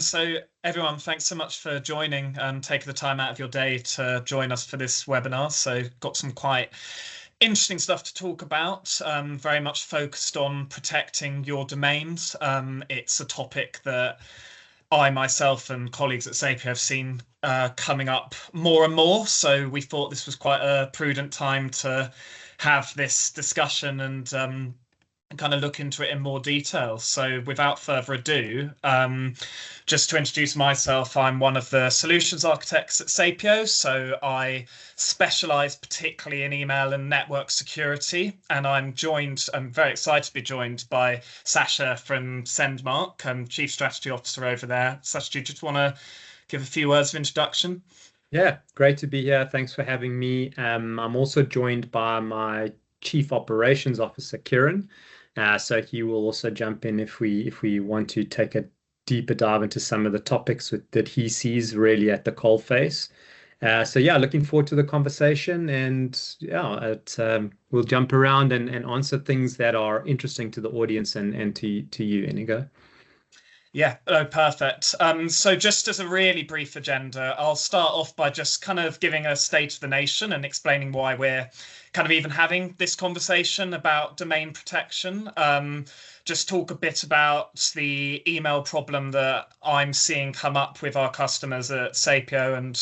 So everyone, thanks so much for joining and taking the time out of your day to join us for this webinar. So got some quite interesting stuff to talk about, very much focused on protecting your domains. It's a topic that I myself and colleagues at Sapio have seen coming up more and more. So we thought this was quite a prudent time to have this discussion and kind of look into it in more detail. So without further ado, just to introduce myself, I'm one of the solutions architects at Sapio. So I specialize particularly in email and network security. And I'm very excited to be joined by Sasha from Sendmarc, Chief Strategy Officer over there. Sasha, do you just want to give a few words of introduction? Yeah, great to be here. Thanks for having me. I'm also joined by my Chief Operations Officer, Kieran. So he will also jump in if we want to take a deeper dive into some of the topics that he sees really at the coalface. So yeah, looking forward to the conversation, and yeah, we'll jump around and answer things that are interesting to the audience and to you, Inigo. Yeah, oh, perfect. So just as a really brief agenda, I'll start off by just kind of giving a state of the nation and explaining why we're kind of even having this conversation about domain protection. Just talk a bit about the email problem that I'm seeing come up with our customers at Sapio and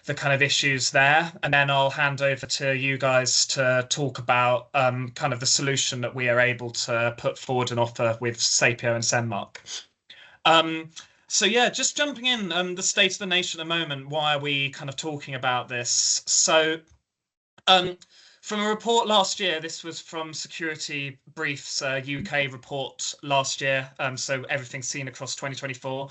the kind of issues there. And then I'll hand over to you guys to talk about kind of the solution that we are able to put forward and offer with Sapio and Sendmarc. So yeah, just jumping in, the state of the nation at the moment, why are we kind of talking about this? So from a report last year, this was from Security Brief's UK report last year, so everything's seen across 2024.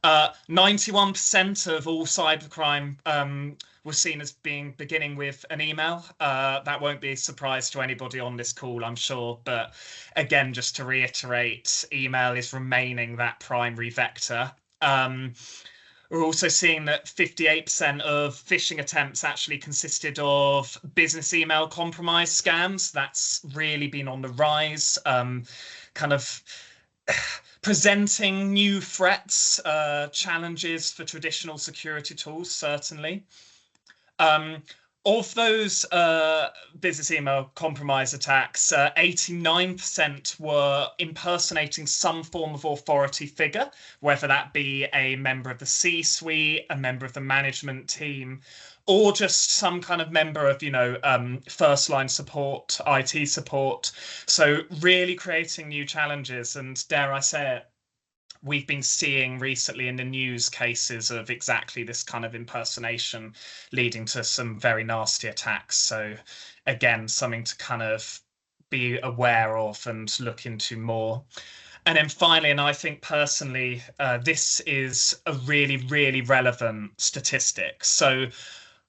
91% of all cybercrime was seen as beginning with an email. That won't be a surprise to anybody on this call, I'm sure. But again, just to reiterate, email is remaining that primary vector. We're also seeing that 58% of phishing attempts actually consisted of business email compromise scams. That's really been on the rise, kind of presenting new threats, challenges for traditional security tools, certainly. Of those business email compromise attacks, 89% were impersonating some form of authority figure, whether that be a member of the C-suite, a member of the management team, or just some kind of member of, first line support, IT support. So really creating new challenges, and dare I say it, we've been seeing recently in the news cases of exactly this kind of impersonation leading to some very nasty attacks. So again, something to kind of be aware of and look into more. And then finally, and I think personally, this is a really, really relevant statistic. So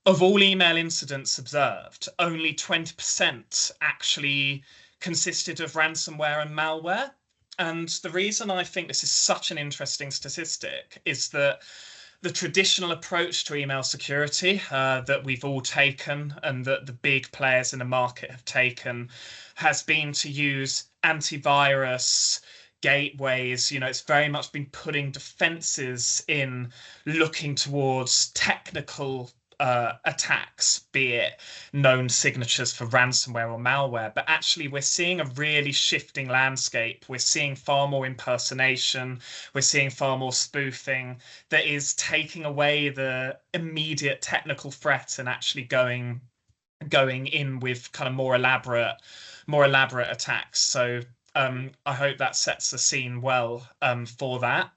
of all email incidents observed, only 20% actually consisted of ransomware and malware. And the reason I think this is such an interesting statistic is that the traditional approach to email security that we've all taken and that the big players in the market have taken has been to use antivirus, gateways. It's very much been putting defenses in, looking towards technical attacks, be it known signatures for ransomware or malware. But actually, we're seeing a really shifting landscape. We're seeing far more impersonation. We're seeing far more spoofing that is taking away the immediate technical threat and actually going in with kind of more elaborate attacks. So I hope that sets the scene well for that.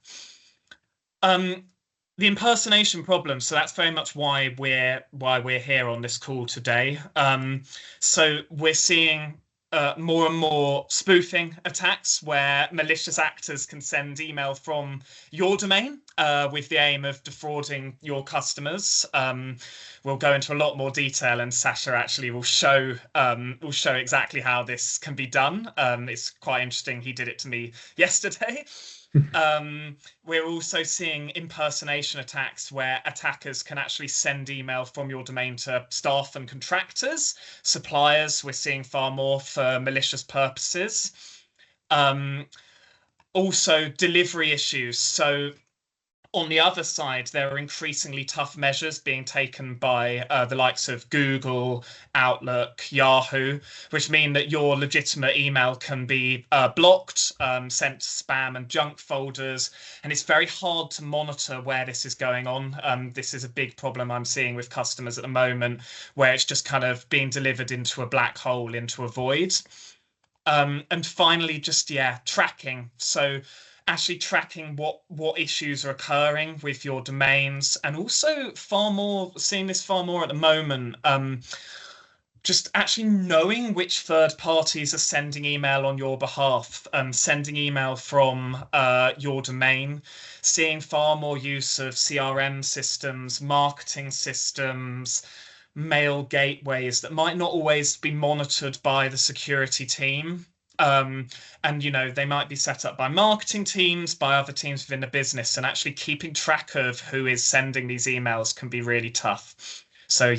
The impersonation problem, so that's very much why we're here on this call today. So we're seeing more and more spoofing attacks where malicious actors can send email from your domain with the aim of defrauding your customers. We'll go into a lot more detail, and Sasha actually will show exactly how this can be done. It's quite interesting. He did it to me yesterday. We're also seeing impersonation attacks where attackers can actually send email from your domain to staff and contractors. Suppliers, we're seeing far more for malicious purposes. Also, delivery issues. So On the other side, there are increasingly tough measures being taken by the likes of Google, Outlook, Yahoo, which mean that your legitimate email can be blocked, sent to spam and junk folders, and it's very hard to monitor where this is going on. This is a big problem I'm seeing with customers at the moment, where it's just kind of being delivered into a black hole, into a void. And finally, just tracking. So actually tracking what issues are occurring with your domains, and also seeing this far more at the moment. Just actually knowing which third parties are sending email on your behalf, sending email from your domain, seeing far more use of CRM systems, marketing systems, mail gateways that might not always be monitored by the security team. And they might be set up by marketing teams, by other teams within the business, and actually keeping track of who is sending these emails can be really tough. So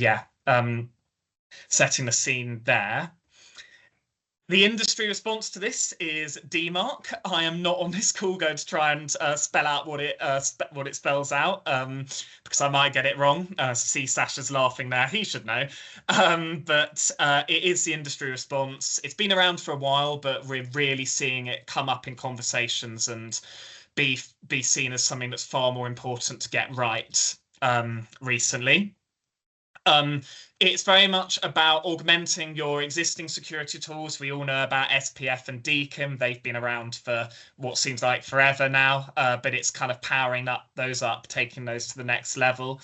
setting the scene there. The industry response to this is DMARC. I am not on this call going to try and spell out what it spells out, because I might get it wrong. See Sasha's laughing there. He should know. But it is the industry response. It's been around for a while, but we're really seeing it come up in conversations and be seen as something that's far more important to get right recently. It's very much about augmenting your existing security tools. We all know about SPF and DKIM. They've been around for what seems like forever now, but it's kind of powering those up, taking those to the next level.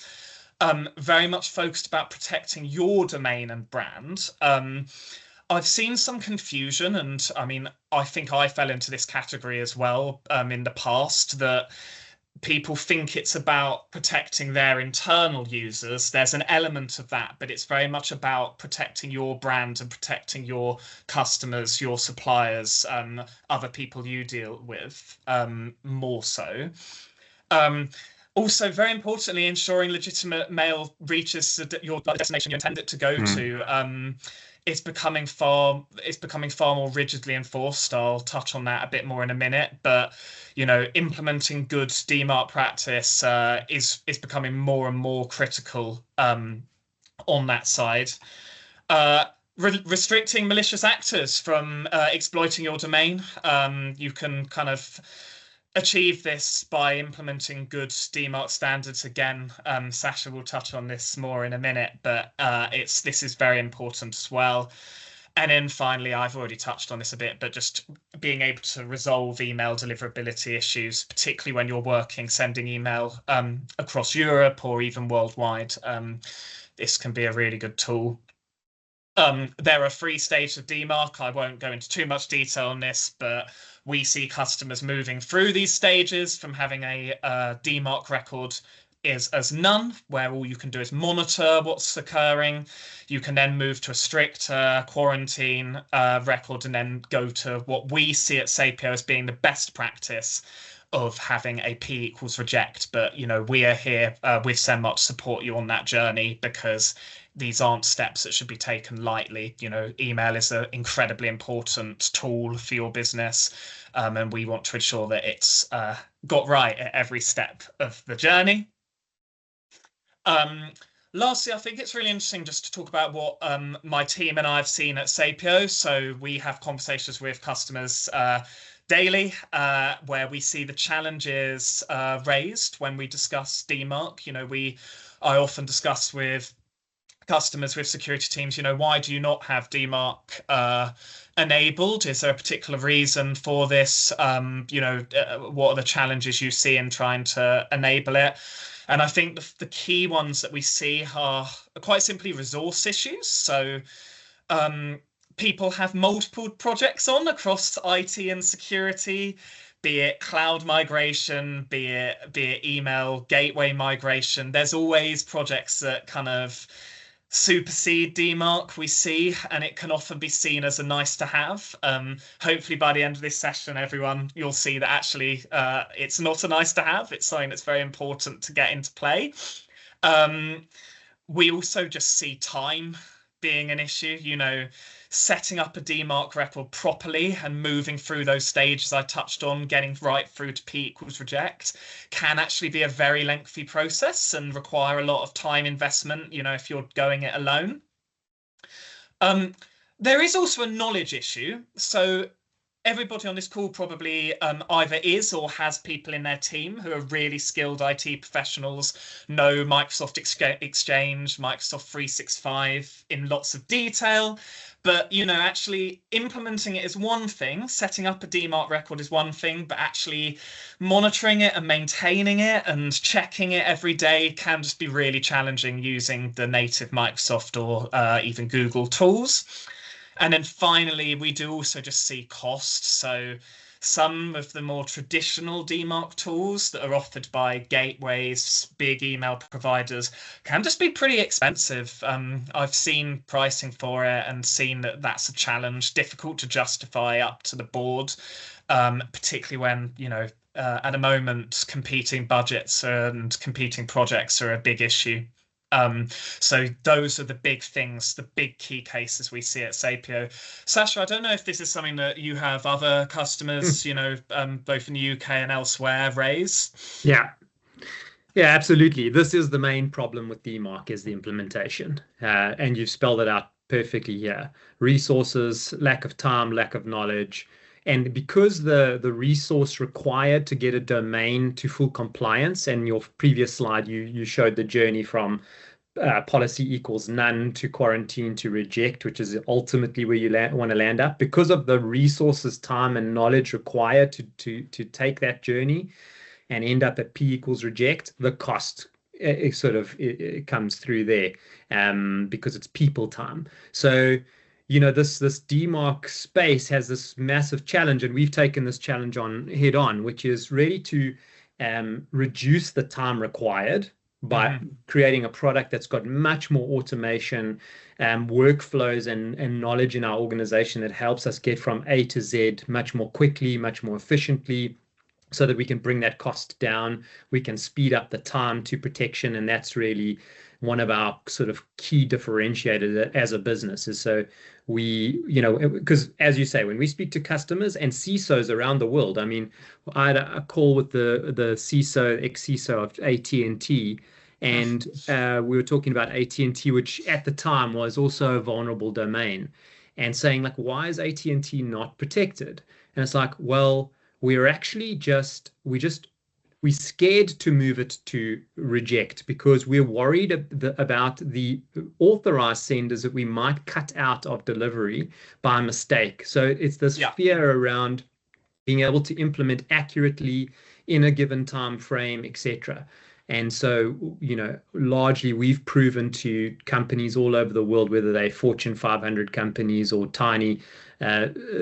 Very much focused about protecting your domain and brand. I've seen some confusion, and I mean, I think I fell into this category as well in the past, that people think it's about protecting their internal users. There's an element of that, but it's very much about protecting your brand and protecting your customers, your suppliers, other people you deal with, more so. Also, very importantly, ensuring legitimate mail reaches your destination you intend it to go to. It's becoming far more rigidly enforced. I'll touch on that a bit more in a minute, but implementing good DMARC practice is becoming more and more critical on that side. Restricting malicious actors from exploiting your domain. You can kind of achieve this by implementing good DMARC standards. Again, Sasha will touch on this more in a minute, but this is very important as well. And then finally, I've already touched on this a bit, but just being able to resolve email deliverability issues, particularly when you're sending email across Europe or even worldwide. This can be a really good tool. There are 3 stages of DMARC. I won't go into too much detail on this, but we see customers moving through these stages from having a DMARC record as none, where all you can do is monitor what's occurring. You can then move to a stricter quarantine record, and then go to what we see at Sapio as being the best practice of having a P equals reject. But we are here with Sendmarc to support you on that journey, because these aren't steps that should be taken lightly. Email is an incredibly important tool for your business, and we want to ensure that it's got right at every step of the journey. Lastly, I think it's really interesting just to talk about what my team and I have seen at Sapio. So we have conversations with customers daily, where we see the challenges raised when we discuss DMARC. I often discuss with customers, with security teams, why do you not have DMARC enabled? Is there a particular reason for this? What are the challenges you see in trying to enable it? And I think the key ones that we see are quite simply resource issues. So people have multiple projects on across IT and security, be it cloud migration, be it email gateway migration. There's always projects that kind of supersede DMARC, we see, and it can often be seen as a nice to have. Hopefully by the end of this session, everyone, you'll see that actually it's not a nice to have. It's something that's very important to get into play. We also just see time being an issue. setting up a DMARC record properly and moving through those stages I touched on, getting right through to P equals reject, can actually be a very lengthy process and require a lot of time investment, if you're going it alone. There is also a knowledge issue. So everybody on this call probably either is or has people in their team who are really skilled IT professionals, know Microsoft Exchange, Microsoft 365 in lots of detail. But, actually implementing it is one thing, setting up a DMARC record is one thing, but actually monitoring it and maintaining it and checking it every day can just be really challenging using the native Microsoft or even Google tools. And then finally, we do also just see cost. So some of the more traditional DMARC tools that are offered by gateways, big email providers, can just be pretty expensive. I've seen pricing for it and seen that that's a challenge, difficult to justify up to the board, particularly when, at the moment, competing budgets and competing projects are a big issue. So those are the big things, the big key cases we see at Sapio. Sasha, I don't know if this is something that you have other customers, both in the UK and elsewhere raise. Yeah, absolutely. This is the main problem with DMARC is the implementation. And you've spelled it out perfectly here. Resources, lack of time, lack of knowledge. And because the resource required to get a domain to full compliance, and your previous slide, you showed the journey from policy equals none to quarantine to reject, which is ultimately where you want to land up. Because of the resources, time, and knowledge required to take that journey and end up at P equals reject, the cost it comes through there because it's people time. So this DMARC space has this massive challenge, and we've taken this challenge on head on, which is really to reduce the time required by creating a product that's got much more automation, workflows and knowledge in our organization that helps us get from A to Z much more quickly, much more efficiently, so that we can bring that cost down. We can speed up the time to protection, and that's really one of our sort of key differentiators as a business. Is so we, because as you say, when we speak to customers and CISOs around the world, I mean, I had a call with the CISO, ex-CISO of AT&T, and we were talking about AT&T, which at the time was also a vulnerable domain, and saying like, why is AT&T not protected? And it's like, well, we're actually we're scared to move it to reject because we're worried about the authorized senders that we might cut out of delivery by mistake. So it's this fear around being able to implement accurately in a given time frame, etc. And so, largely we've proven to companies all over the world, whether they're Fortune 500 companies or tiny,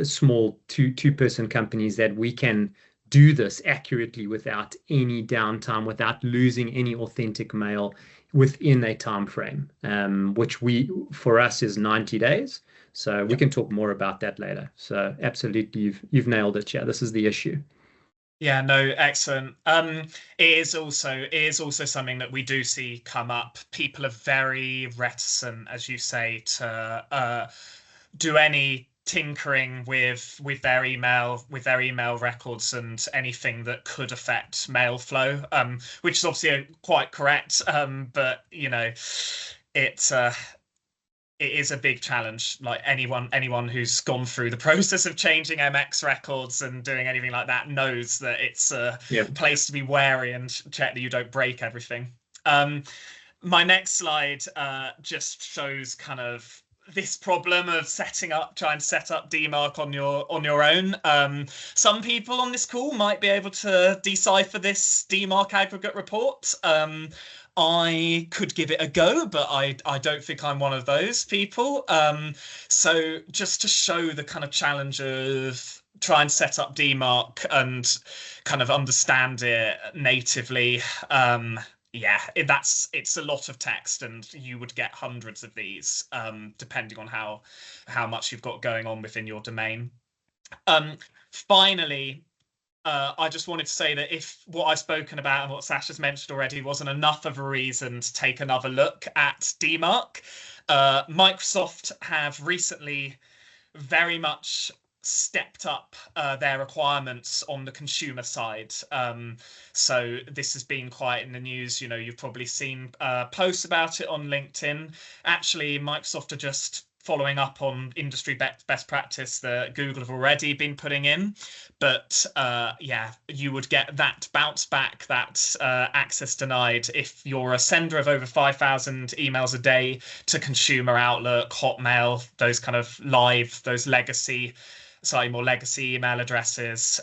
small two-person companies, that we can do this accurately without any downtime, without losing any authentic mail within a time frame, which for us is 90 days. So we can talk more about that later. So absolutely, you've nailed it. Yeah, this is the issue. Yeah, no, excellent. It is also something that we do see come up. People are very reticent, as you say, to do any tinkering with their email records and anything that could affect mail flow, which is obviously quite correct. But it is a big challenge. Like anyone who's gone through the process of changing MX records and doing anything like that knows that it's a place to be wary and check that you don't break everything. My next slide just shows kind of this problem of trying to set up DMARC on your own. Some people on this call might be able to decipher this DMARC aggregate report. I could give it a go, but I don't think I'm one of those people. So just to show the kind of challenge of trying to set up DMARC and kind of understand it natively, it's a lot of text, and you would get hundreds of these, depending on how much you've got going on within your domain. Finally, I just wanted to say that if what I've spoken about and what Sasha's mentioned already wasn't enough of a reason to take another look at DMARC, Microsoft have recently very much stepped up their requirements on the consumer side. So this has been quite in the news. You know, you've probably seen posts about it on LinkedIn. Actually, Microsoft are just following up on industry best practice that Google have already been putting in. But yeah, you would get that bounce back, that access denied if you're a sender of over 5,000 emails a day to consumer Outlook, Hotmail, those kind of those more legacy email addresses.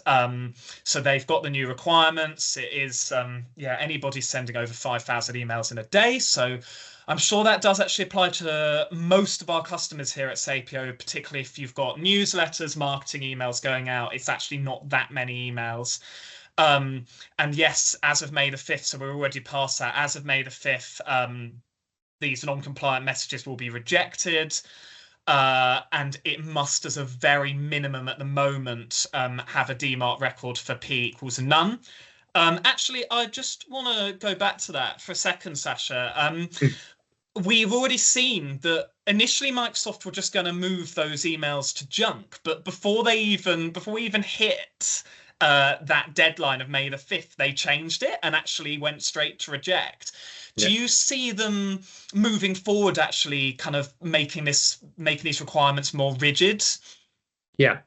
So they've got the new requirements. It is, yeah, anybody sending over 5,000 emails in a day. So I'm sure that does actually apply to most of our customers here at Sapio, particularly if you've got newsletters, marketing emails going out. It's actually not that many emails. And yes, as of May the 5th, so we're already past that, as of May the 5th, these non-compliant messages will be rejected. And it must, as a very minimum at the moment, have a DMARC record for P equals none. Actually, I just want to go back to that for a second, Sasha. We've already seen that initially Microsoft were just going to move those emails to junk, but before we even hit that deadline of May the 5th, they changed it and actually went straight to reject. Do you see them moving forward actually kind of making these requirements more rigid? Yeah,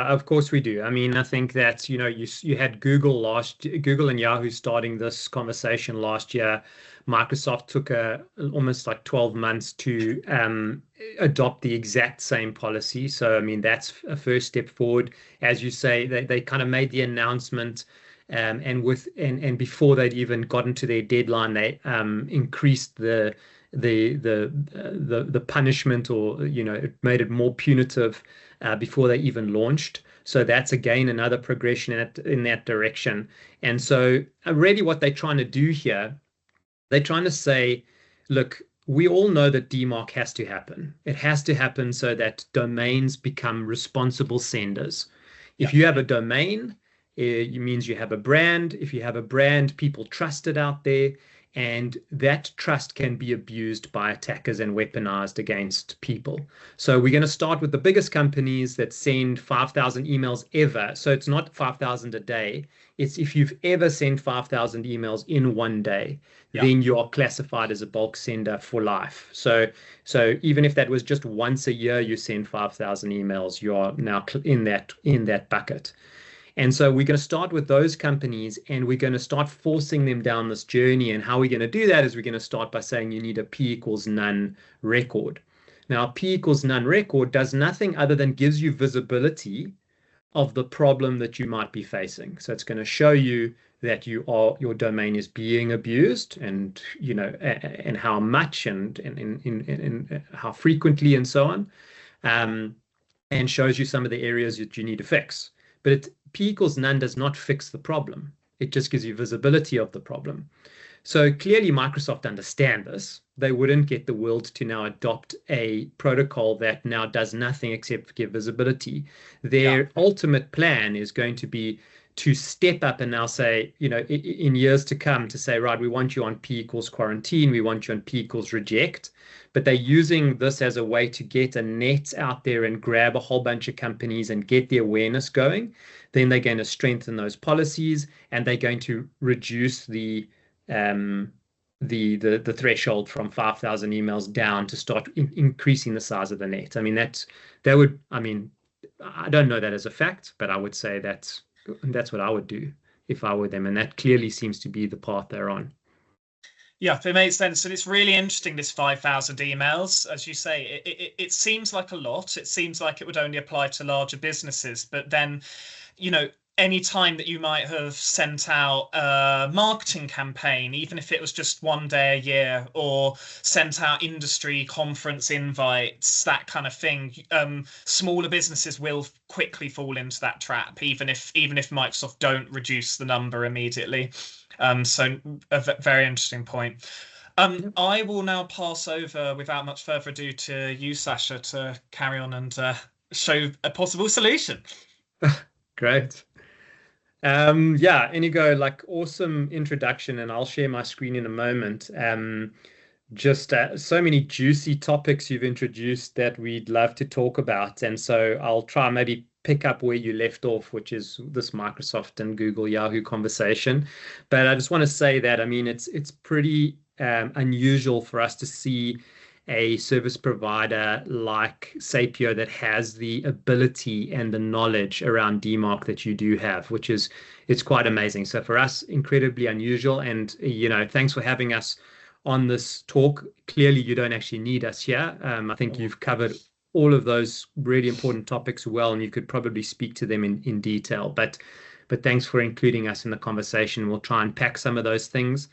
of course we do. I mean, I think that, you know, you had Google and Yahoo starting this conversation last year. Microsoft took almost like 12 months to adopt the exact same policy. So, I mean, that's a first step forward. As you say, they kind of made the announcement, and before they'd even gotten to their deadline, they increased the punishment, or, you know, it made it more punitive before they even launched. So that's again another progression in that direction. And so really what they're trying to do here, they're trying to say, look, we all know that DMARC has to happen. It has to happen so that domains become responsible senders. If you have a domain, it means you have a brand. If you have a brand, people trust it out there. And that trust can be abused by attackers and weaponized against people. So we're going to start with the biggest companies that send 5,000 emails ever. So it's not 5,000 a day. It's if you've ever sent 5,000 emails in one day, then you are classified as a bulk sender for life. So even if that was just once a year you send 5,000 emails, you are now in that bucket. And so we're going to start with those companies, and we're going to start forcing them down this journey. And how we're going to do that is we're going to start by saying you need a P equals none record. Now, P equals none record does nothing other than gives you visibility of the problem that you might be facing. So it's going to show you that your domain is being abused, and, you know, and how much and how frequently and so on, and shows you some of the areas that you need to fix. But P equals none does not fix the problem. It just gives you visibility of the problem. So clearly Microsoft understand this. They wouldn't get the world to now adopt a protocol that now does nothing except give visibility. Their ultimate plan is going to be to step up and now say, you know, in years to come, to say, right, we want you on P equals quarantine, we want you on P equals reject. But they're using this as a way to get a net out there and grab a whole bunch of companies and get the awareness going. Then they're going to strengthen those policies, and they're going to reduce the threshold from 5,000 emails down to start increasing the size of the net. I mean, I don't know that as a fact, but I would say that's what I would do if I were them. And that clearly seems to be the path they're on. Yeah, it makes sense. And it's really interesting, this 5,000 emails. As you say, it seems like a lot. It seems like it would only apply to larger businesses. But then, you know, any time that you might have sent out a marketing campaign, even if it was just one day a year, or sent out industry conference invites, that kind of thing, smaller businesses will quickly fall into that trap, even if Microsoft don't reduce the number immediately. So a very interesting point. I will now pass over, without much further ado, to you, Sasha, to carry on and show a possible solution. Great. Yeah, Inigo, like, awesome introduction, and I'll share my screen in a moment. Just so many juicy topics you've introduced that we'd love to talk about. And so I'll try maybe pick up where you left off, which is this Microsoft and Google Yahoo conversation. But I just want to say that, I mean, it's pretty unusual for us to see a service provider like Sapio that has the ability and the knowledge around DMARC that you do have, which is it's quite amazing. So for us, incredibly unusual. And thanks for having us on this talk. Clearly, you don't actually need us here. I think you've covered all of those really important topics well, and you could probably speak to them in detail. But thanks for including us in the conversation. We'll try and pack some of those things.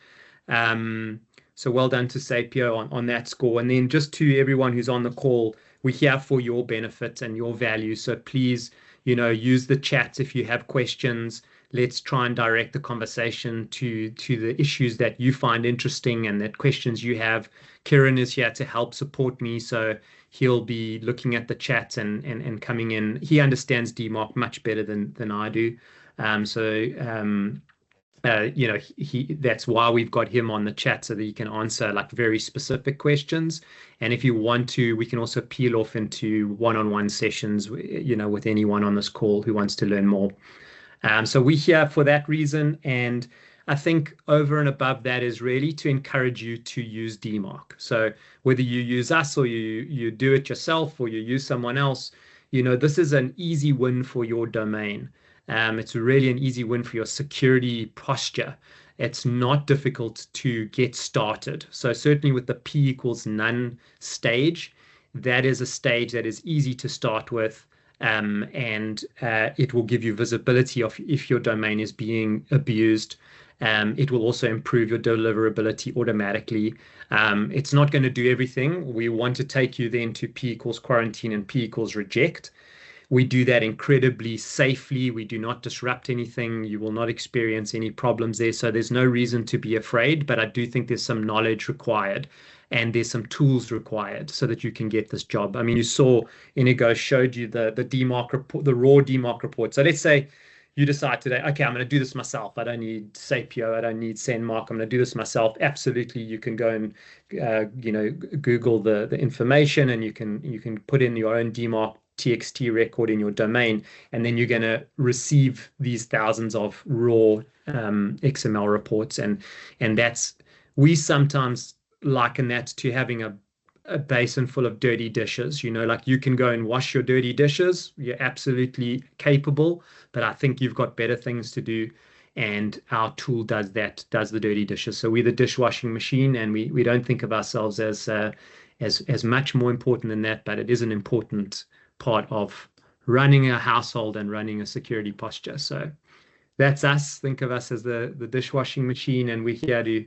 So well done to Sapio on that score. And then just to everyone who's on the call, we're here for your benefit and your value. So please, use the chat if you have questions. Let's try and direct the conversation to the issues that you find interesting and that questions you have. Kieran is here to help support me, so he'll be looking at the chat and coming in. He understands DMARC much better than I do. That's why we've got him on the chat so that he can answer like very specific questions. And if you want to, we can also peel off into one-on-one sessions, with anyone on this call who wants to learn more. So we're here for that reason. And I think over and above that is really to encourage you to use DMARC. So whether you use us or you do it yourself or you use someone else, this is an easy win for your domain. It's really an easy win for your security posture. It's not difficult to get started. So certainly with the P equals none stage, that is a stage that is easy to start with. And it will give you visibility of if your domain is being abused. It will also improve your deliverability automatically. It's not going to do everything. We want to take you then to P equals quarantine and P equals reject. We do that incredibly safely. We do not disrupt anything. You will not experience any problems there. So there's no reason to be afraid, but I do think there's some knowledge required and there's some tools required so that you can get this job. I mean, you saw Inigo showed you the DMARC report, the raw DMARC report. So let's say you decide today, okay, I'm going to do this myself. I don't need Sapio. I don't need Sendmarc. I'm going to do this myself. Absolutely. You can go and, Google the information and you can put in your own DMARC TXT record in your domain, and then you're going to receive these thousands of raw XML reports, and we sometimes liken that to having a basin full of dirty dishes. Like you can go and wash your dirty dishes. You're absolutely capable, but I think you've got better things to do. And our tool does the dirty dishes. So we're the dishwashing machine, and we don't think of ourselves as much more important than that, but it is an important part of running a household and running a security posture. So that's us. Think of us as the dishwashing machine, and we're here to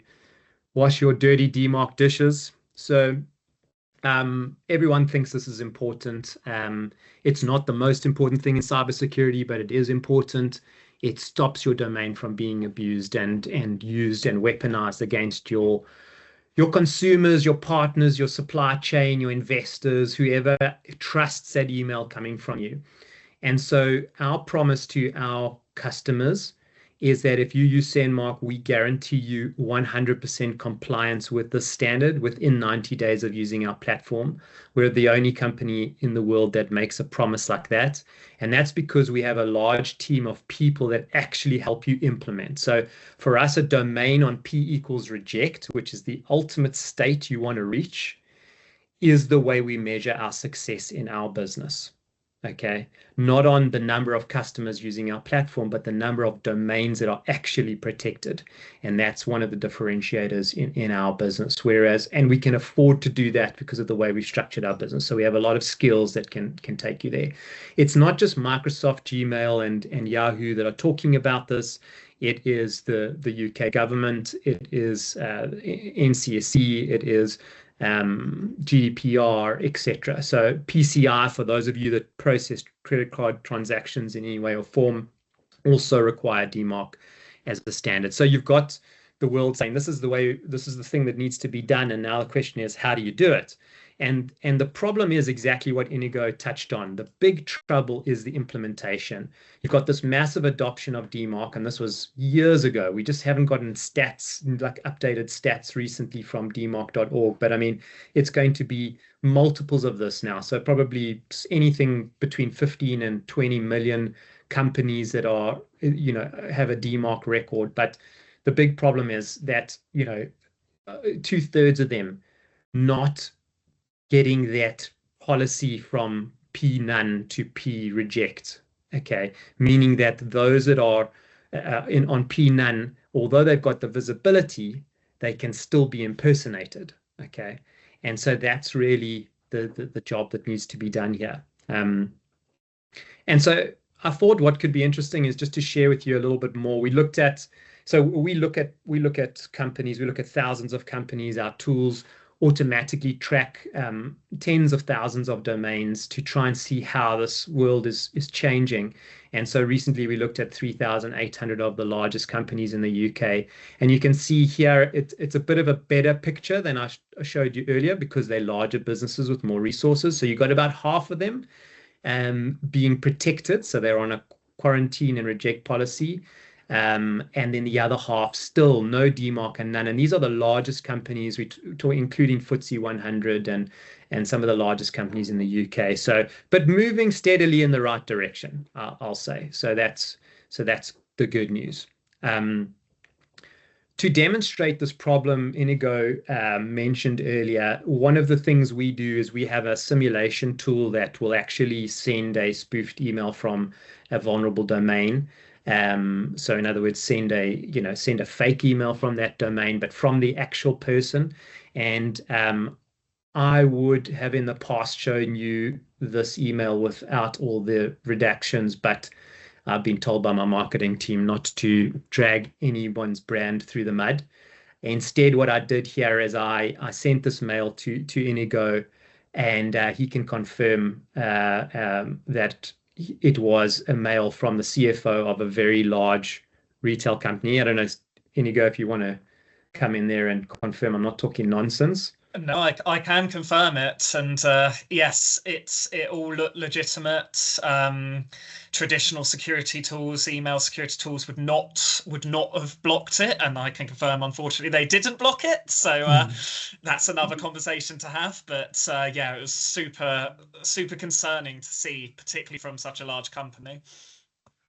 wash your dirty DMARC dishes. So everyone thinks this is important. It's not the most important thing in cybersecurity, but it is important. It stops your domain from being abused and used and weaponized against your consumers, your partners, your supply chain, your investors, whoever trusts that email coming from you. And so our promise to our customers is that if you use Sendmarc, we guarantee you 100% compliance with the standard within 90 days of using our platform. We're the only company in the world that makes a promise like that. And that's because we have a large team of people that actually help you implement. So for us, a domain on P equals reject, which is the ultimate state you want to reach, is the way we measure our success in our business. Okay, not on the number of customers using our platform, but the number of domains that are actually protected. And that's one of the differentiators in our business. And we can afford to do that because of the way we've structured our business. So we have a lot of skills that can take you there. It's not just Microsoft, Gmail, and Yahoo that are talking about this. It is the UK government. It is NCSE. It is GDPR, etc. So PCI, for those of you that process credit card transactions in any way or form, also require DMARC as the standard. So you've got the world saying this is the thing that needs to be done. And now the question is, how do you do it? And the problem is exactly what Inigo touched on. The big trouble is the implementation. You've got this massive adoption of DMARC, and this was years ago. We just haven't gotten stats, like updated stats recently from dmarc.org. But I mean, it's going to be multiples of this now. So probably anything between 15 and 20 million companies that are, have a DMARC record. But the big problem is that, 2/3 of them not getting that policy from P none to P reject. Okay, meaning that those that are on P none, although they've got the visibility, they can still be impersonated. Okay, and so that's really the job that needs to be done here. And so I thought what could be interesting is just to share with you a little bit more. We look at companies, we look at thousands of companies. Our tools automatically track tens of thousands of domains to try and see how this world is changing. And so recently we looked at 3,800 of the largest companies in the UK. And you can see here it's a bit of a better picture than I showed you earlier, because they're larger businesses with more resources. So you've got about half of them being protected. So they're on a quarantine and reject policy. And then the other half still no DMARC and none. And these are the largest companies, including FTSE 100 and some of the largest companies in the UK. So, but moving steadily in the right direction, I'll say. So that's the good news. To demonstrate this problem, Inigo mentioned earlier, one of the things we do is we have a simulation tool that will actually send a spoofed email from a vulnerable domain. So in other words, send a fake email from that domain, but from the actual person. And I would have in the past shown you this email without all the redactions, but I've been told by my marketing team not to drag anyone's brand through the mud. Instead, what I did here is I sent this mail to Inigo, and he can confirm that it was a mail from the CFO of a very large retail company. I don't know, Inigo, if you want to come in there and confirm I'm not talking nonsense. No, I can confirm it, and yes, it all looked legitimate. Traditional security tools, email security tools would not have blocked it, and I can confirm, unfortunately, they didn't block it. So that's another conversation to have. But yeah, it was super concerning to see, particularly from such a large company.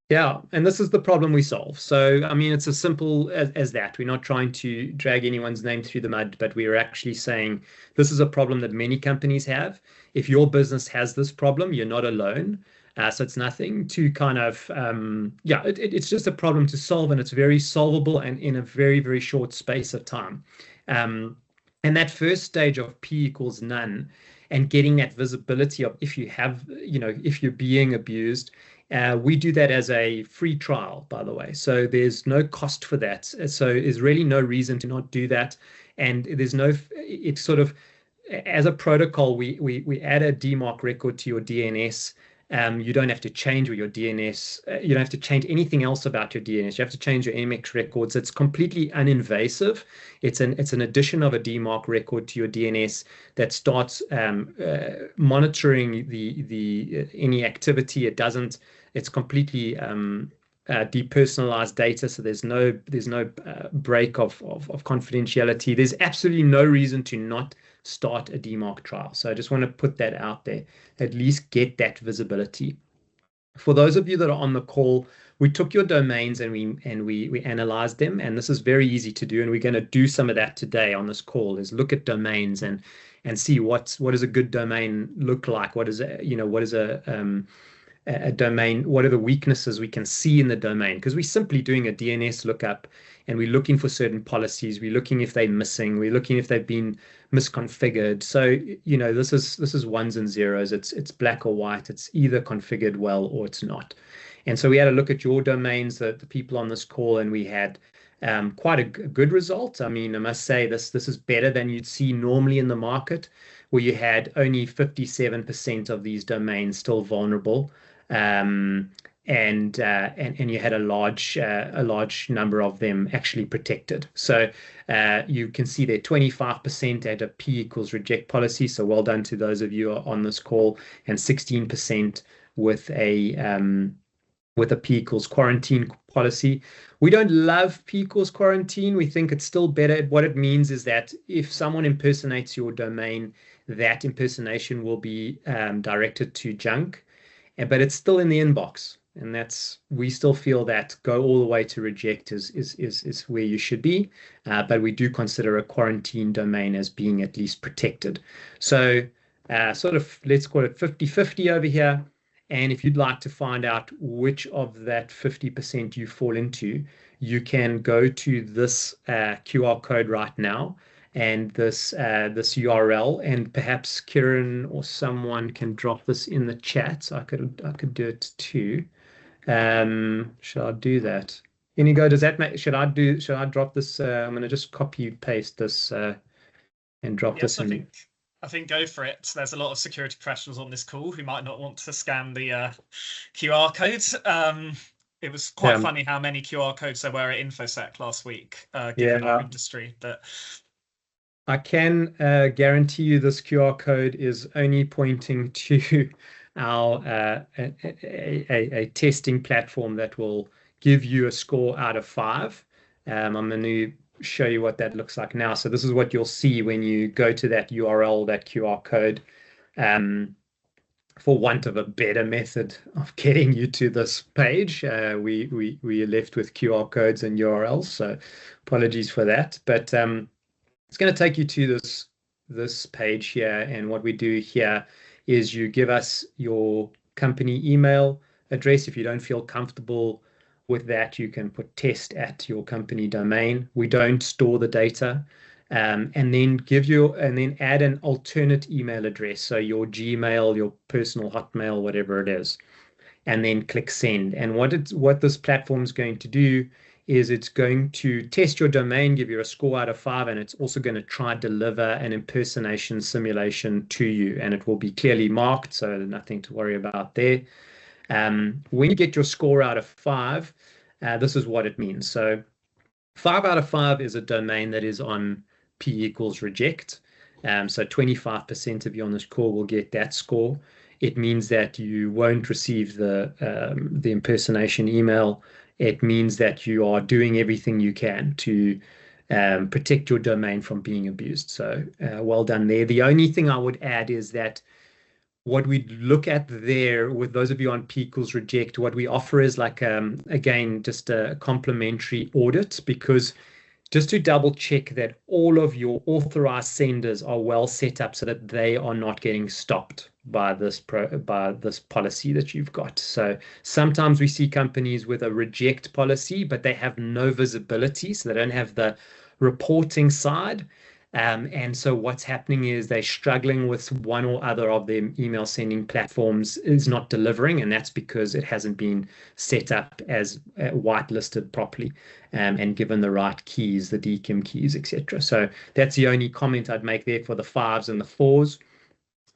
Yeah, and this is the problem we solve. So, I mean, it's as simple as that. We're not trying to drag anyone's name through the mud, but we're actually saying this is a problem that many companies have. If your business has this problem, you're not alone. So it's nothing to kind of, it's just a problem to solve, and it's very solvable and in a very, very short space of time. And that first stage of P equals none and getting that visibility of if you have, if you're being abused, we do that as a free trial, by the way. So there's no cost for that. So there's really no reason to not do that. And it's sort of, as a protocol, we add a DMARC record to your DNS. You don't have to change your DNS. You don't have to change anything else about your DNS. You have to change your MX records. It's completely uninvasive. It's an addition of a DMARC record to your DNS that starts monitoring the any activity. It's completely depersonalized data, so there's no break of confidentiality. There's absolutely no reason to not start a DMARC trial. So I just want to put that out there, at least get that visibility. For those of you that are on the call, we took your domains and we analyzed them, and this is very easy to do, and we're going to do some of that today on this call, is look at domains and see what does a good domain look like, what is a domain, what are the weaknesses we can see in the domain, because we're simply doing a DNS lookup and we're looking for certain policies, we're looking if they're missing, we're looking if they've been misconfigured. So this is ones and zeros, it's black or white, it's either configured well or it's not. And so we had a look at your domains, the people on this call, and we had quite a good result. I mean, I must say this is better than you'd see normally in the market, where you had only 57% of these domains still vulnerable. and you had a large number of them actually protected. So you can see there 25% had a P equals reject policy. So well done to those of you on this call, and 16% with a P equals quarantine policy. We don't love P equals quarantine. We think it's still better. What it means is that if someone impersonates your domain, that impersonation will be directed to junk, but it's still in the inbox. And we still feel that go all the way to reject is where you should be. But we do consider a quarantine domain as being at least protected. So sort of, let's call it 50-50 over here. And if you'd like to find out which of that 50% you fall into, you can go to this QR code right now and this URL, and perhaps Kieran or someone can drop this in the chat. So I could do it too. Should I do that? Inigo, does that make? Should I drop this? I'm going to just copy paste this and drop this in. I think go for it. There's a lot of security professionals on this call who might not want to scan the QR code. It was quite funny how many QR codes there were at InfoSec last week, given our industry. But I can guarantee you this QR code is only pointing to our a testing platform that will give you a score out of 5. I'm going to show you what that looks like now. So this is what you'll see when you go to that URL, that QR code, for want of a better method of getting you to this page. We are left with QR codes and URLs, so apologies for that. But it's going to take you to this page here, and what we do here is you give us your company email address. If you don't feel comfortable with that, you can put test at your company domain. We don't store the data. And then add an alternate email address, so your Gmail, your personal Hotmail, whatever it is, and then click send. And what this platform is going to do is it's going to test your domain, give you a score out of 5, and it's also going to try deliver an impersonation simulation to you, and it will be clearly marked, so nothing to worry about there. When you get your score out of 5, this is what it means. So 5 out of 5 is a domain that is on P equals reject. So 25% of you on this call will get that score. It means that you won't receive the impersonation email. It means that you are doing everything you can to protect your domain from being abused. So well done there. The only thing I would add is that what we look at there with those of you on P equals reject, what we offer is like, again, just a complimentary audit, because just to double check that all of your authorized senders are well set up so that they are not getting stopped by this policy that you've got. So sometimes we see companies with a reject policy, but they have no visibility, so they don't have the reporting side. And so what's happening is they're struggling with one or other of their email sending platforms is not delivering, and that's because it hasn't been set up as whitelisted properly and given the right keys, the DKIM keys, etc. So that's the only comment I'd make there for the 5s and the 4s.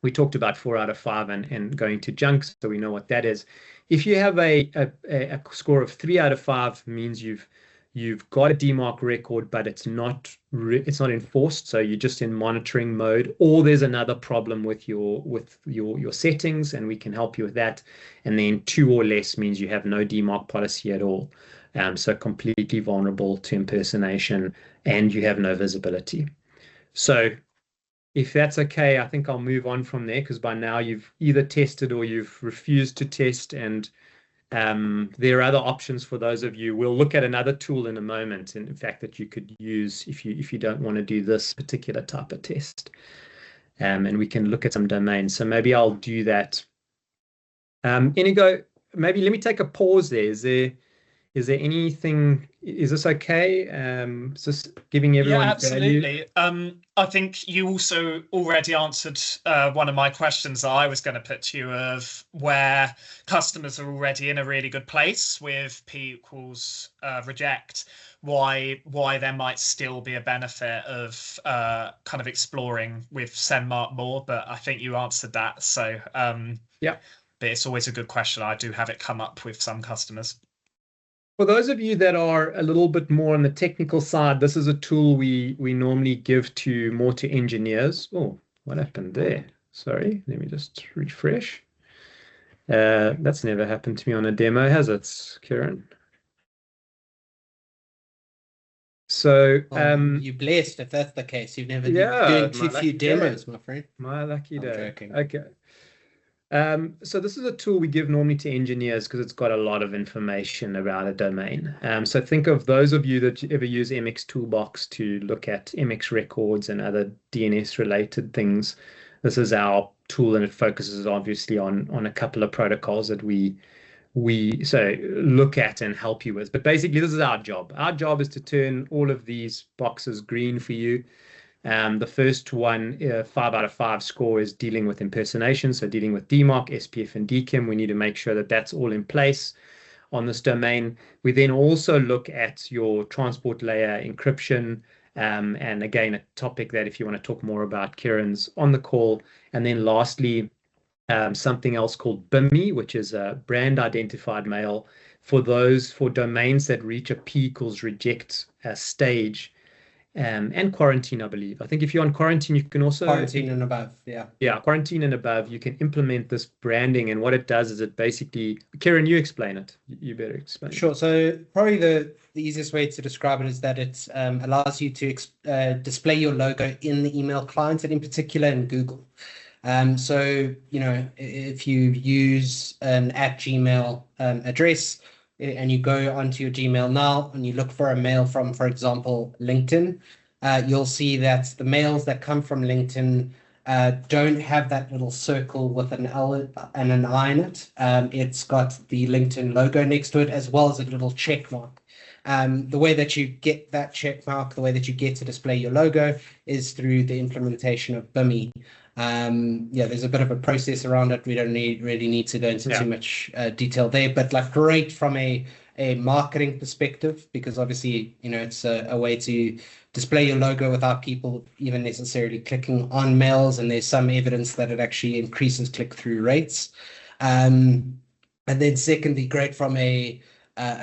We talked about 4 out of 5 and going to junk, so we know what that is. If you have a score of 3 out of 5, means you've got a DMARC record, but it's not enforced, so you're just in monitoring mode, or there's another problem with your settings, and we can help you with that. And then 2 or less means you have no DMARC policy at all, so completely vulnerable to impersonation, and you have no visibility. So if that's okay, I think I'll move on from there, because by now you've either tested or you've refused to test, and there are other options for those of you. We'll look at another tool in a moment, in fact, that you could use if you don't want to do this particular type of test. And we can look at some domains. So maybe I'll do that. Inigo, maybe let me take a pause there. Is there anything? Is this okay? Is this giving everyone absolutely value? I think you also already answered one of my questions that I was going to put to you, of where customers are already in a really good place with P equals reject, why there might still be a benefit of kind of exploring with Sendmarc more, but I think you answered that. So yeah. but it's always a good question. I do have it come up with some customers. For those of you that are a little bit more on the technical side, this is a tool we normally give to more to engineers. Oh, what happened there? Sorry, let me just refresh. That's never happened to me on a demo, has it, Kieran? So you're blessed if that's the case. You've never yeah, doing too few demos, my friend. My lucky day. I'm joking. Okay. So this is a tool we give normally to engineers because it's got a lot of information about a domain. So think of those of you that ever use MX Toolbox to look at MX records and other DNS related things. This is our tool, and it focuses obviously on a couple of protocols that we look at and help you with. But basically, this is our job. Our job is to turn all of these boxes green for you. The first one, 5 out of 5 score, is dealing with impersonation. So dealing with DMARC, SPF, and DKIM. We need to make sure that that's all in place on this domain. We then also look at your transport layer encryption. And again, a topic that if you want to talk more about, Kieran's on the call. And then lastly, something else called BIMI, which is a brand identified mail for domains that reach a P equals reject stage. And quarantine, I believe. I think if you're on quarantine, you can also quarantine and above. Yeah, quarantine and above. You can implement this branding, and what it does is it basically. Kieran, you explain it. You better explain. Sure. So probably the easiest way to describe it is that it allows you to display your logo in the email client, and in particular in Google. So if you use an @Gmail address, and you go onto your Gmail now and you look for a mail from, for example, LinkedIn, you'll see that the mails that come from LinkedIn don't have that little circle with an L and an I in it. It's got the LinkedIn logo next to it, as well as a little check mark. The way that you get that check mark, the way that you get to display your logo, is through the implementation of BIMI. There's a bit of a process around it. We don't really need to go into too much detail there, but like great from a marketing perspective, because obviously, it's a way to display your logo without people even necessarily clicking on mails. And there's some evidence that it actually increases click-through rates. And then secondly, great from a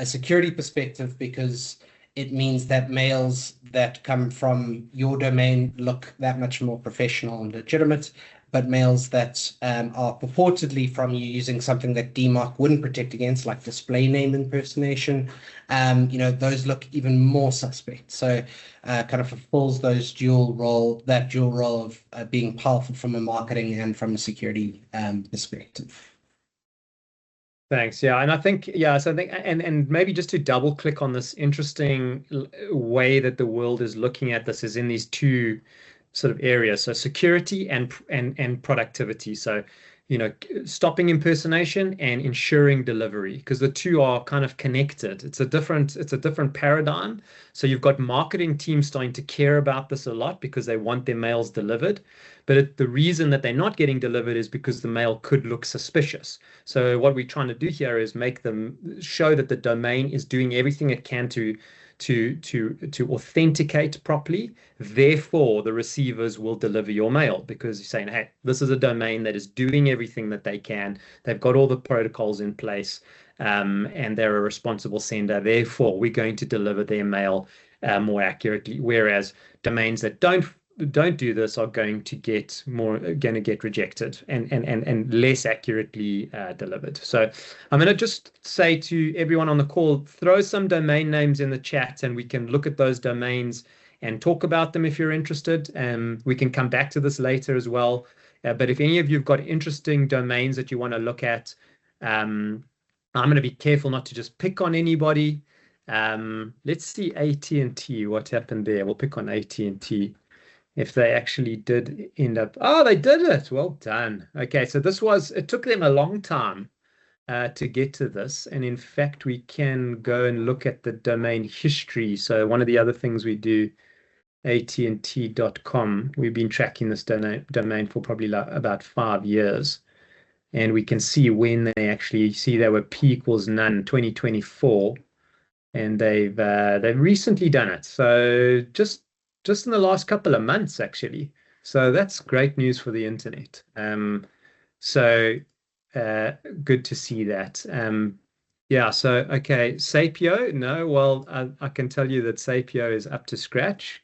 security perspective, because it means that mails that come from your domain look that much more professional and legitimate, but mails that are purportedly from you using something that DMARC wouldn't protect against, like display name impersonation, those look even more suspect. So kind of fulfills that dual role of being powerful from a marketing and from a security perspective. Thanks. Yeah, and I think and maybe just to double click on this interesting way that the world is looking at this is in these two sort of areas. So security and productivity. So stopping impersonation and ensuring delivery, because the two are kind of connected. It's a different paradigm. So you've got marketing teams starting to care about this a lot because they want their mails delivered. But the reason that they're not getting delivered is because the mail could look suspicious. So what we're trying to do here is make them show that the domain is doing everything it can to authenticate properly. Therefore, the receivers will deliver your mail, because you're saying, hey, this is a domain that is doing everything that they can. They've got all the protocols in place, and they're a responsible sender. Therefore, we're going to deliver their mail more accurately. Whereas domains that don't do this are going to get rejected and less accurately delivered. So I'm going to just say to everyone on the call, throw some domain names in the chat and we can look at those domains and talk about them if you're interested. We can come back to this later as well. But if any of you've got interesting domains that you want to look at, I'm going to be careful not to just pick on anybody. Let's see AT&T, what happened there. We'll pick on AT&T. If they actually did end up, they did it. Well done. Okay, so it took them a long time to get to this. And in fact, we can go and look at the domain history. So one of the other things we do, AT&T.com, we've been tracking this domain for probably about 5 years. And we can see when they actually they were P equals none, 2024. And they've recently done it. So just in the last couple of months, actually. So that's great news for the internet. So good to see that. Yeah, so okay, Sapio, no, well, I can tell you that Sapio is up to scratch.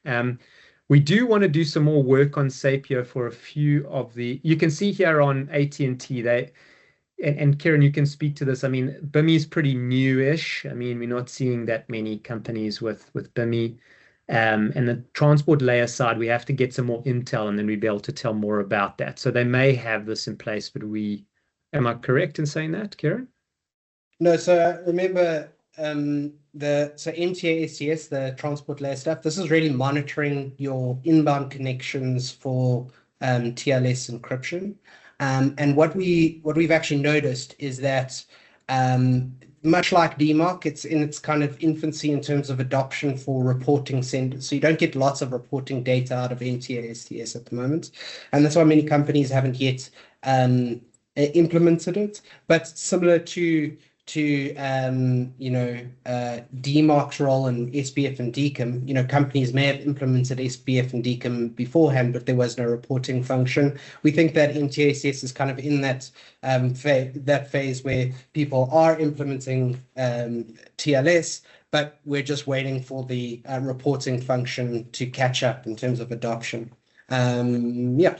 We do want to do some more work on Sapio for a few of the, you can see here on AT&T, and Kieran, you can speak to this. I mean, BIMI is pretty newish. I mean, we're not seeing that many companies with BIMI. And the transport layer side, we have to get some more intel, and then we'll be able to tell more about that. So they may have this in place, but am I correct in saying that, Kieran? No, so remember MTA STS, the transport layer stuff, this is really monitoring your inbound connections for TLS encryption. And what we've actually noticed is that much like DMARC, it's in its kind of infancy in terms of adoption for reporting centers. So you don't get lots of reporting data out of MTA STS at the moment. And that's why many companies haven't yet implemented it. But similar to DMARC's role in SPF and DKIM, companies may have implemented SPF and DKIM beforehand, but there was no reporting function. We think that MTSS is kind of in that phase where people are implementing TLS, but we're just waiting for the reporting function to catch up in terms of adoption. Yeah.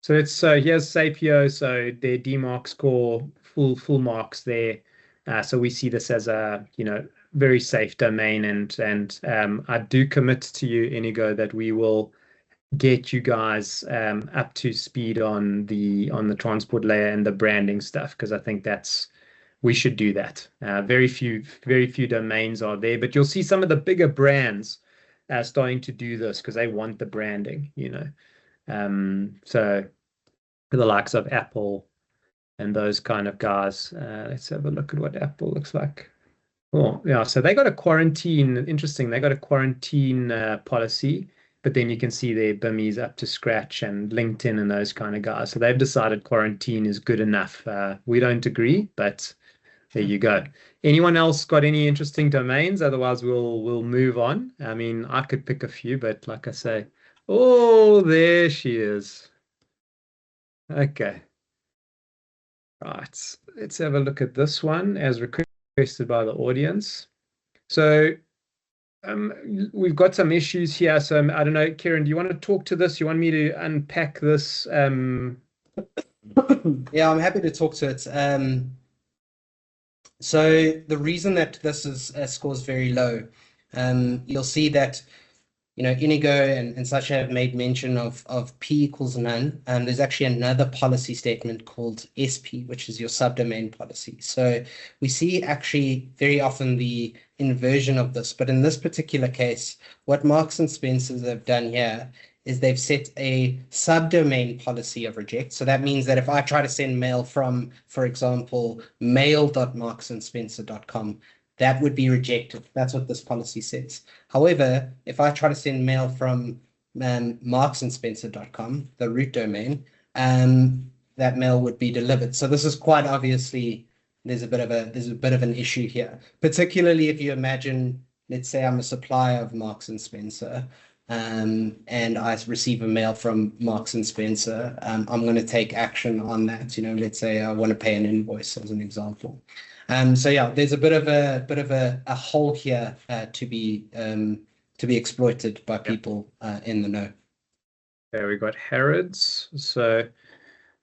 So here's Sapio, so their DMARC score, full marks there. So we see this as a very safe domain, and I do commit to you, Inigo, that we will get you guys up to speed on the transport layer and the branding stuff, because I think we should do that. Very few domains are there, but you'll see some of the bigger brands starting to do this because they want the branding, so the likes of Apple and those kind of guys. Let's have a look at what Apple looks like. Oh, yeah. So they got a quarantine. Interesting. They got a quarantine policy, but then you can see their BIMI's up to scratch, and LinkedIn and those kind of guys. So they've decided quarantine is good enough. We don't agree, but there you go. Anyone else got any interesting domains? Otherwise, we'll move on. I mean, I could pick a few, but like I say, oh, there she is. Okay. Right. Let's have a look at this one as requested by the audience. So we've got some issues here. So I don't know, Kieran, do you want to talk to this? You want me to unpack this? Yeah, I'm happy to talk to it. So the reason that this is scores very low, you'll see that Inigo and such have made mention of P equals none. There's actually another policy statement called SP, which is your subdomain policy. So we see actually very often the inversion of this. But in this particular case, what Marks and Spencers have done here is they've set a subdomain policy of reject. So that means that if I try to send mail from, for example, mail.marksandspencer.com, that would be rejected. That's what this policy says. However, if I try to send mail from marksandspencer.com, the root domain, that mail would be delivered. So this is quite obviously there's a bit of an issue here, particularly if you imagine, let's say I'm a supplier of Marks and Spencer, and I receive a mail from Marks and Spencer. I'm going to take action on that. Let's say I want to pay an invoice as an example. So yeah, there's a bit of a hole here to be exploited by people in the know. There we got Harrods. So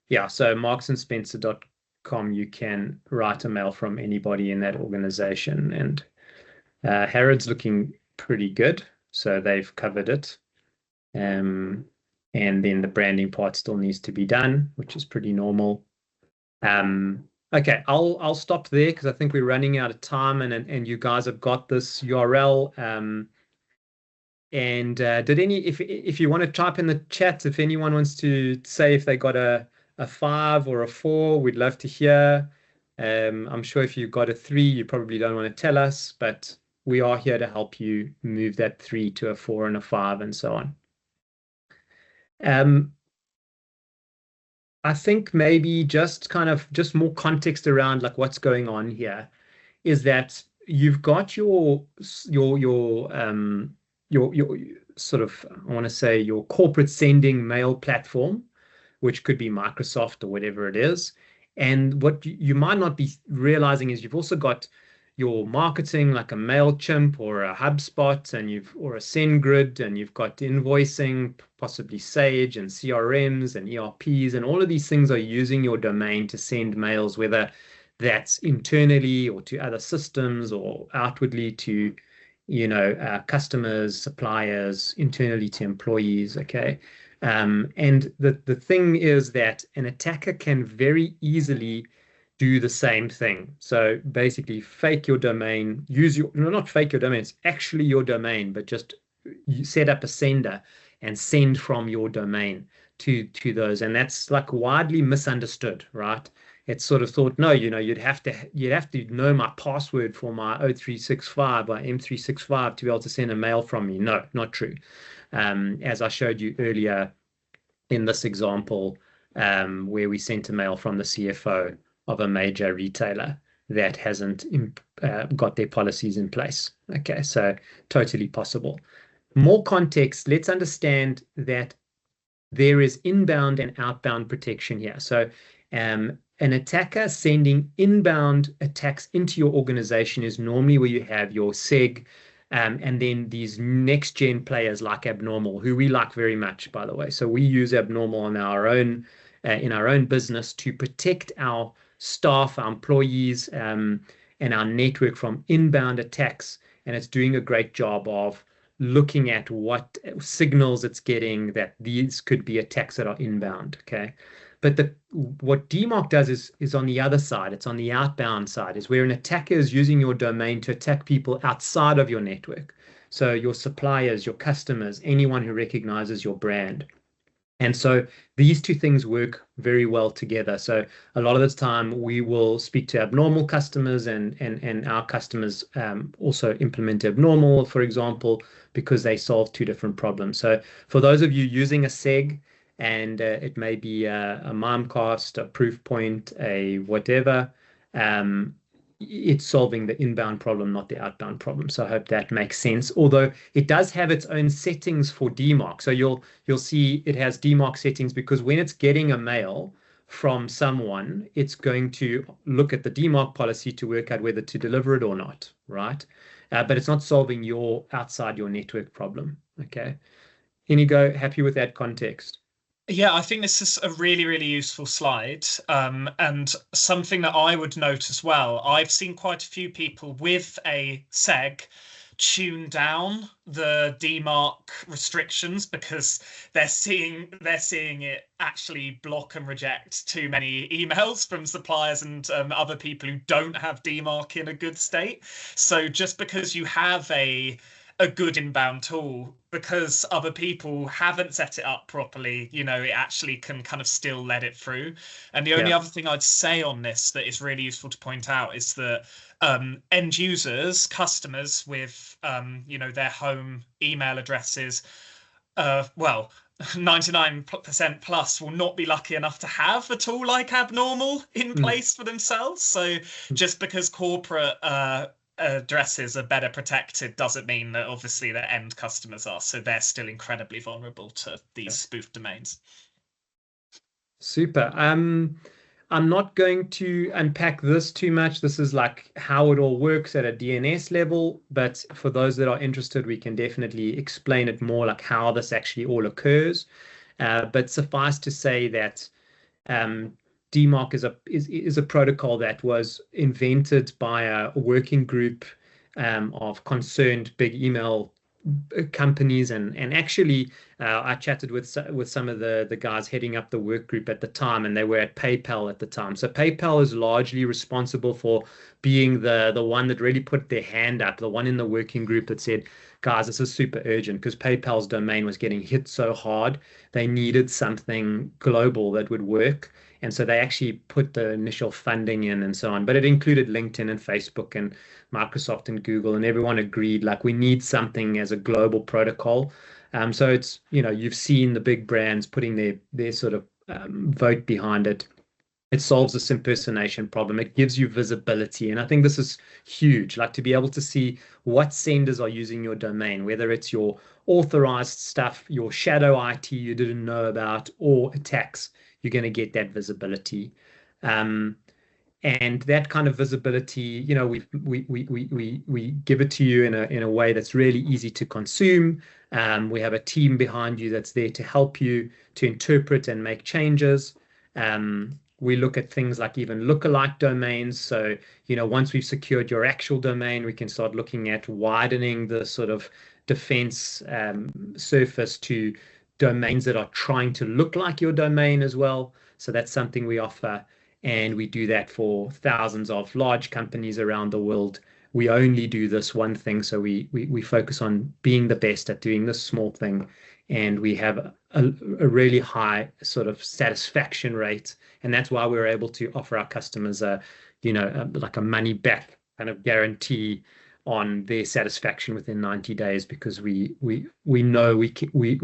yeah, so marksandspencer.com, you can write a mail from anybody in that organization, and Harrods looking pretty good. So they've covered it. And then the branding part still needs to be done, which is pretty normal. Okay, I'll stop there because I think we're running out of time, and you guys have got this URL. If you want to type in the chat, if anyone wants to say if they got a 5 or a 4, we'd love to hear. I'm sure if you got a 3, you probably don't want to tell us, but we are here to help you move that 3 to a 4 and a 5 and so on. I think maybe just more context around like what's going on here is that you've got your sort of, I want to say, your corporate sending mail platform, which could be Microsoft or whatever it is. And what you might not be realizing is you've also got your marketing like a MailChimp or a HubSpot or a SendGrid, and you've got invoicing, possibly Sage and CRMs and ERPs, and all of these things are using your domain to send mails, whether that's internally or to other systems or outwardly to, customers, suppliers, internally to employees. Okay. And the thing is that an attacker can very easily do the same thing. So basically fake your domain, not fake your domain, it's actually your domain, but just you set up a sender and send from your domain to those. And that's like widely misunderstood, right? It's sort of thought, no, you'd have to know my password for my O365 or M365 to be able to send a mail from me. No, not true. As I showed you earlier in this example, where we sent a mail from the CFO of a major retailer that hasn't got their policies in place. Okay, so totally possible. More context, let's understand that there is inbound and outbound protection here. So an attacker sending inbound attacks into your organization is normally where you have your SEG, and then these next-gen players like Abnormal, who we like very much, by the way. So we use Abnormal on our own in our own business to protect our staff, our employees, and our network from inbound attacks. And it's doing a great job of looking at what signals it's getting that these could be attacks that are inbound. Okay. But what DMARC does is on the other side. It's on the outbound side, is where an attacker is using your domain to attack people outside of your network. So your suppliers, your customers, anyone who recognizes your brand. And so these two things work very well together. So a lot of the time we will speak to Abnormal customers, and our customers also implement Abnormal, for example, because they solve two different problems. So for those of you using a SEG, and it may be a Mimecast, a Proofpoint, a whatever, it's solving the inbound problem, not the outbound problem. So I hope that makes sense. Although it does have its own settings for DMARC. So you'll see it has DMARC settings, because when it's getting a mail from someone, it's going to look at the DMARC policy to work out whether to deliver it or not, right? But it's not solving your outside your network problem. Okay. Inigo, happy with that context? Yeah, I think this is a really, really useful slide. And something that I would note as well, I've seen quite a few people with a SEG tune down the DMARC restrictions because they're seeing it actually block and reject too many emails from suppliers and other people who don't have DMARC in a good state. So just because you have a good inbound tool, because other people haven't set it up properly, it actually can kind of still let it through. And the only other thing I'd say on this that is really useful to point out is that end users, customers with, their home email addresses, 99% plus will not be lucky enough to have a tool like Abnormal in place for themselves. So just because corporate addresses are better protected doesn't mean that obviously their end customers are. So they're still incredibly vulnerable to these spoofed domains. Super. I'm not going to unpack this too much. This is like how it all works at a DNS level. But for those that are interested, we can definitely explain it more, like how this actually all occurs. But suffice to say that DMARC is a protocol that was invented by a working group of concerned big email companies, and actually I chatted with some of the guys heading up the work group at the time, and they were at PayPal at the time. So PayPal is largely responsible for being the one that really put their hand up, the one in the working group that said, guys, this is super urgent, because PayPal's domain was getting hit so hard. They needed something global that would work. And so they actually put the initial funding in and so on. But it included LinkedIn and Facebook and Microsoft and Google, and everyone agreed, like, we need something as a global protocol. So it's, you've seen the big brands putting their sort of vote behind it. It solves this impersonation problem. It gives you visibility. And I think this is huge, like to be able to see what senders are using your domain, whether it's your authorized stuff, your shadow IT you didn't know about, or attacks. You're going to get that visibility. And that kind of visibility, we give it to you in a way that's really easy to consume. We have a team behind you that's there to help you to interpret and make changes. We look at things like even lookalike domains. So, once we've secured your actual domain, we can start looking at widening the sort of defense surface to domains that are trying to look like your domain as well. So that's something we offer. And we do that for thousands of large companies around the world. We only do this one thing. So we focus on being the best at doing this small thing. And we have a really high sort of satisfaction rate. And that's why we're able to offer our customers like a money back kind of guarantee on their satisfaction within 90 days, because we know we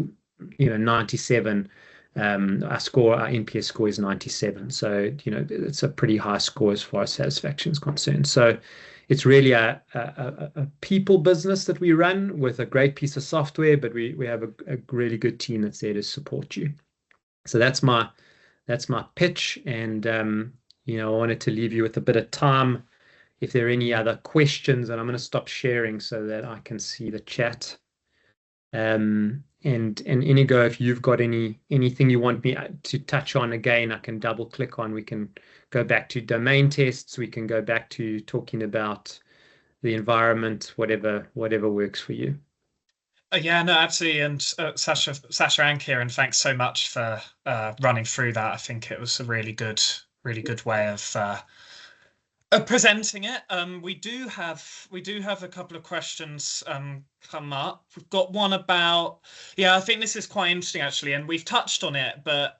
97. Our NPS score is 97. So, it's a pretty high score as far as satisfaction is concerned. So it's really a people business that we run with a great piece of software, but we have a really good team that's there to support you. So that's my pitch. And, I wanted to leave you with a bit of time if there are any other questions, and I'm going to stop sharing so that I can see the chat. And Inigo, if you've got anything you want me to touch on again, I can double click on. We can go back to domain tests. We can go back to talking about the environment, whatever works for you. Yeah, no, absolutely. And Sasha and Kieran, thanks so much for running through that. I think it was a really good way of presenting it. We do have a couple of questions come up. We've got one about, I think this is quite interesting actually, and we've touched on it, but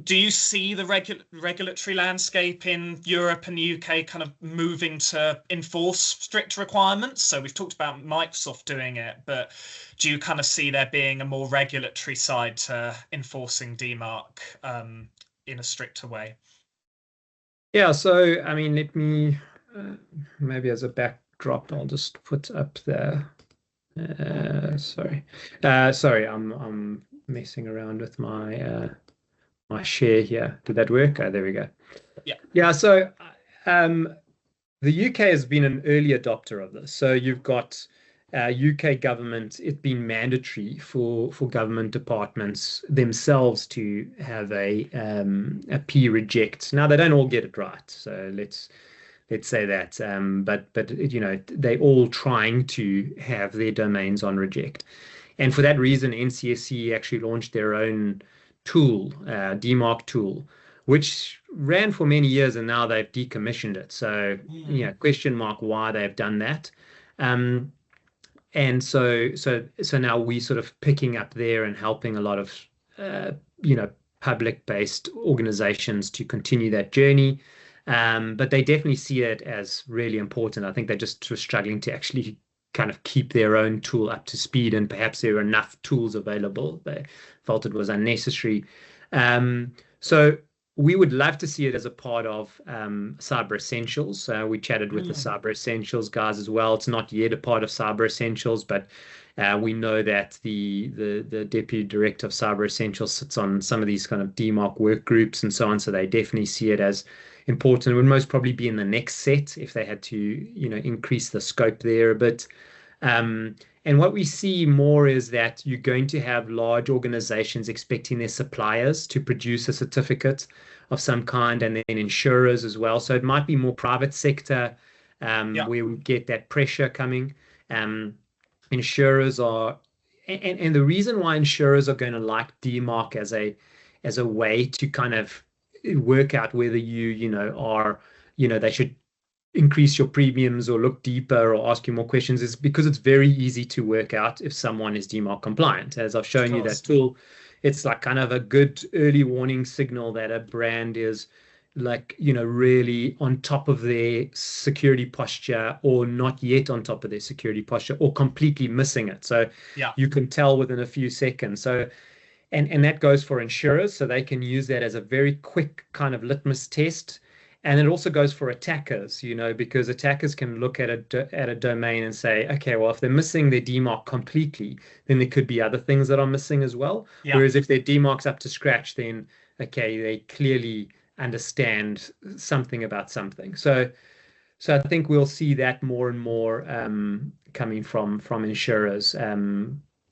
do you see the regulatory landscape in Europe and the UK kind of moving to enforce strict requirements? So we've talked about Microsoft doing it, but do you kind of see there being a more regulatory side to enforcing DMARC in a stricter way? Yeah, so I mean, let me maybe as a backdrop, I'll just put up there. Sorry, I'm messing around with my my share here. Did that work? Oh, there we go. Yeah. So the UK has been an early adopter of this. So you've got UK government, it's been mandatory for government departments themselves to have a P reject. Now they don't all get it right, so let's say that. But they're all trying to have their domains on reject, and for that reason, NCSC actually launched their own tool, DMARC tool, which ran for many years, and now they've decommissioned it. So question mark why they've done that. And so now we sort of picking up there and helping a lot of public-based organizations to continue that journey. But they definitely see it as really important. I think they're just sort of struggling to actually kind of keep their own tool up to speed, and perhaps there are enough tools available. They felt it was unnecessary. So we would love to see it as a part of Cyber Essentials. We chatted with the Cyber Essentials guys as well. It's not yet a part of Cyber Essentials, but we know that the Deputy Director of Cyber Essentials sits on some of these kind of DMARC work groups and so on. So they definitely see it as important. It would most probably be in the next set if they had to, increase the scope there a bit. And what we see more is that you're going to have large organizations expecting their suppliers to produce a certificate of some kind, and then insurers as well. So it might be more private sector where we get that pressure coming. Insurers are, and the reason why insurers are going to like DMARC as a way to kind of work out whether they should increase your premiums or look deeper or ask you more questions is because it's very easy to work out if someone is DMARC compliant. As I've shown you that tool, it's like kind of a good early warning signal that a brand is like, really on top of their security posture or not yet on top of their security posture or completely missing it. So you can tell within a few seconds. So and that goes for insurers, so they can use that as a very quick kind of litmus test. And it also goes for attackers, because attackers can look at a domain and say, okay, well, if they're missing their DMARC completely, then there could be other things that are missing as well. Whereas if their DMARC's up to scratch, then, okay, they clearly understand something about something. So I think we'll see that more and more coming from insurers.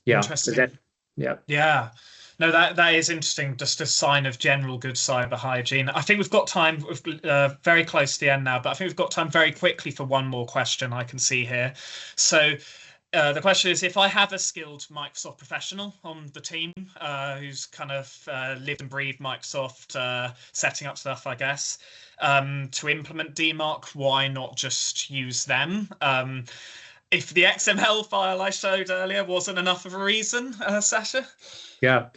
Interesting. Yeah. No, that is interesting. Just a sign of general good cyber hygiene. I think we've got time. We're very close to the end now, but I think we've got time very quickly for one more question I can see here. So the question is, if I have a skilled Microsoft professional on the team who's kind of lived and breathed Microsoft, setting up stuff, I guess, to implement DMARC, why not just use them? If the XML file I showed earlier wasn't enough of a reason, Sasha? Yeah,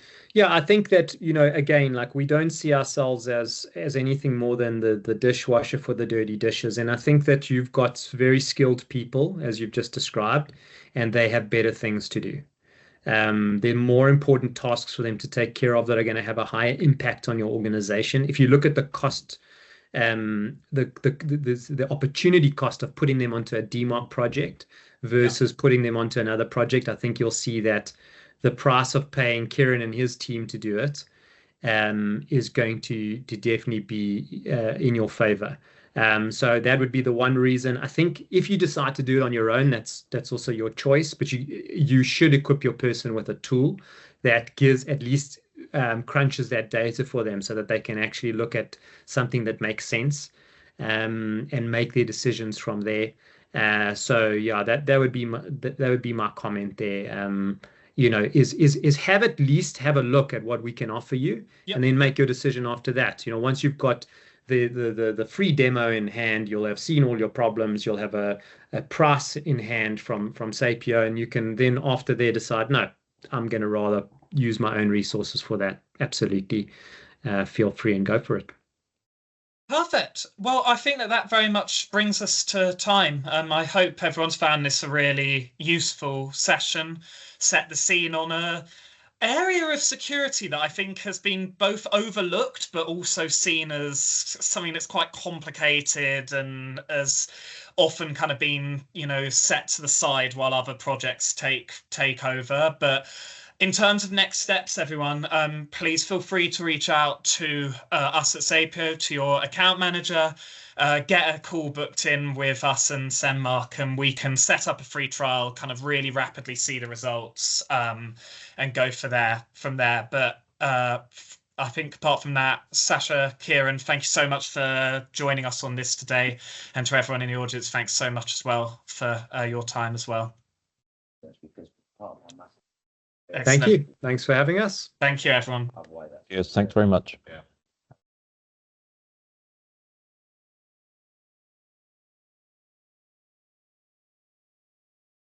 I think that, again, like, we don't see ourselves as anything more than the dishwasher for the dirty dishes. And I think that you've got very skilled people, as you've just described, and they have better things to do. There are more important tasks for them to take care of that are going to have a higher impact on your organization. If you look at the cost, the opportunity cost of putting them onto a DMARC project versus putting them onto another project, I think you'll see that the price of paying Kieran and his team to do it is going to definitely be in your favor. So that would be the one reason. I think if you decide to do it on your own, that's also your choice. But you should equip your person with a tool that gives at least crunches that data for them, so that they can actually look at something that makes sense and make their decisions from there. So yeah, that would be my comment there. Is have at least have a look at what we can offer you, and then make your decision after that. Once you've got the free demo in hand, you'll have seen all your problems, you'll have a price in hand from Sapio, and you can then after there decide, no, I'm going to rather use my own resources for that. Absolutely. Feel free and go for it. Perfect. Well, I think that very much brings us to time. I hope everyone's found this a really useful session, set the scene on a area of security that I think has been both overlooked but also seen as something that's quite complicated and as often kind of been, set to the side while other projects take over. But in terms of next steps, everyone, please feel free to reach out to us at Sapio, to your account manager, get a call booked in with us and Sendmarc, and we can set up a free trial, kind of really rapidly see the results and go from there. But I think apart from that, Sasha, Kieran, thank you so much for joining us on this today. And to everyone in the audience, thanks so much as well for your time as well. Excellent. Thank you. Thanks for having us. Thank you, everyone. Yes, thanks very much. Yeah.